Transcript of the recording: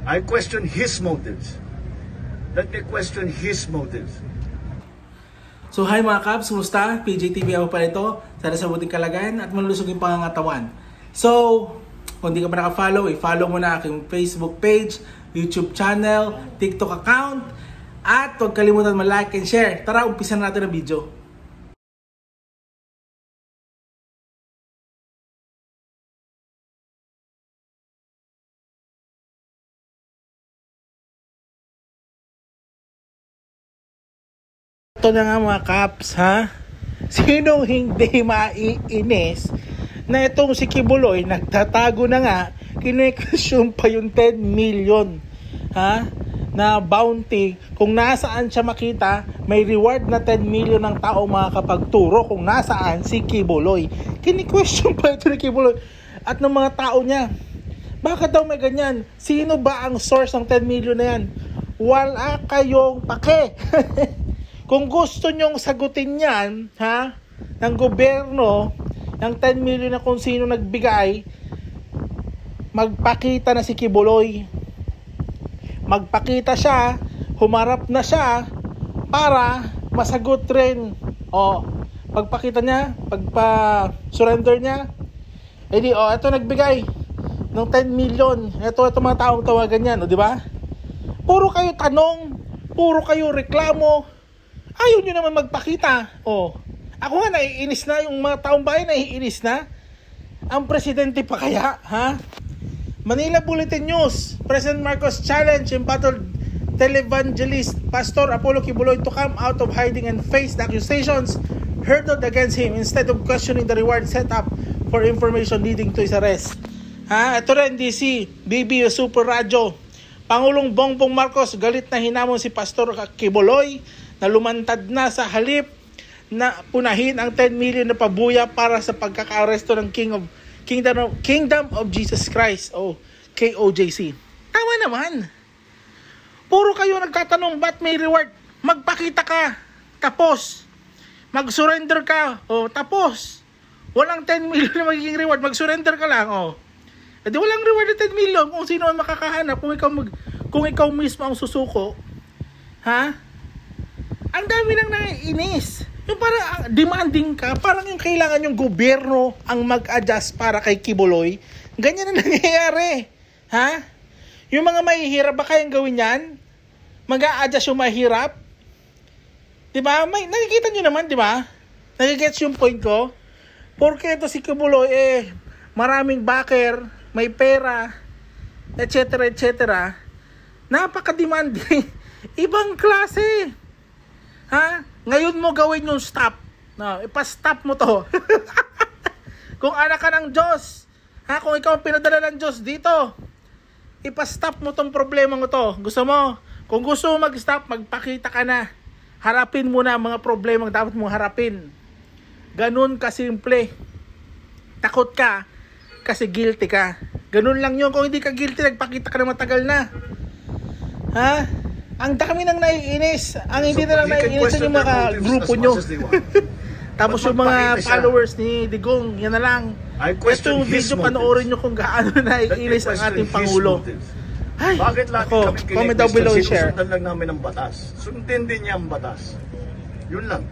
I question his motives. Let me question his motives. So hi mga Kabs, kumusta? PJTV ako pa ito. Sana sa buting kalagayan at malusog yung pangangatawan. So, kung di ka pa naka-follow, i-follow mo na aking Facebook page, YouTube channel, TikTok account, at huwag kalimutan ma-like and share. Tara, umpisa natin ang video. Ito na nga mga Kaps, ha? Sinong hindi maiinis na itong si Kibuloy nagtatago na nga, kine-consume pa yung 10 million, ha? Na bounty. Kung nasaan siya makita, may reward na 10 million ng tao makakapagturo kung nasaan si Kibuloy. Kine-question pa ito ni Kibuloy at ng mga tao niya. Bakit daw may ganyan? Sino ba ang source ng 10 million na yan? Wala kayong pake. Kung gusto nyong sagutin yan, ha, ng gobyerno, ng 10 million na kung sino nagbigay, magpakita na si Kibuloy. Magpakita siya, humarap na siya, para masagot rin. O, pagpakita niya, pagpa-surrender niya, edi, ito nagbigay ng 10 million. Ito mga taong tawagan yan, di ba? Puro kayo tanong, puro kayo reklamo, ayaw nyo naman magpakita. Ako nga naiinis na, yung mga taong bayan naiinis na. Ang presidente pa kaya, ha? Manila Bulletin News, President Marcos challenge embattled televangelist Pastor Apollo Kibuloy to come out of hiding and face the accusations hurled against him instead of questioning the reward set up for information leading to his arrest. Ito rin, DC, BB Super Radio. Pangulong Bongbong Marcos galit na hinamon si Pastor Kibuloy na lumantad na sa halip na punahin ang 10 million na pabuya para sa pagkaka-aresto ng Kingdom of Jesus Christ o KOJC. Tama naman. Puro kayo nagtatanong ba't may reward? Magpakita ka. Tapos. Mag-surrender ka. Tapos. Walang 10 million na magiging reward. Mag-surrender ka lang. E di walang reward na 10 million kung sino ang makakahanap. Kung ikaw mismo ang susuko. Ha? Ang dami nang naiinis. Yung parang demanding ka, parang yung kailangan yung gobyerno ang mag-adjust para kay Kibuloy. Ganyan na nangyayari. Ha? Yung mga mahihirap, ba kayang gawin yan? Mag-a-adjust yung mahirap? Diba? Nakikita nyo naman, diba? Nagigets yung point ko? Porque ito si Kibuloy, maraming backer, may pera, etc. etc. Napaka-demanding. Ibang klase. Ha? Ngayon mo gawin yung stop. Ipa-stop mo to. Kung anak ka ng Diyos, kung ikaw ang pinadala ng Diyos dito, ipa-stop mo tong problema mo to. Gusto mo? Kung gusto mo mag-stop, magpakita ka na. Harapin mo na ang mga problema ang dapat mong harapin. Ganun kasimple. Takot ka kasi guilty ka. Ganun lang yun. Kung hindi ka guilty, nagpakita ka na matagal na. Ha? Ang dami nang naiinis. Ang hindi na lang naiinis yung mga grupo nyo. Tapos yung mga followers ni Digong, yan na lang. Ito yung video, panoorin nyo kung gaano naiinis ang ating Pangulo. Ay, ako, comment down below and share. Sinusundan lang namin ang batas. Sundin din niya ang batas. Yun lang.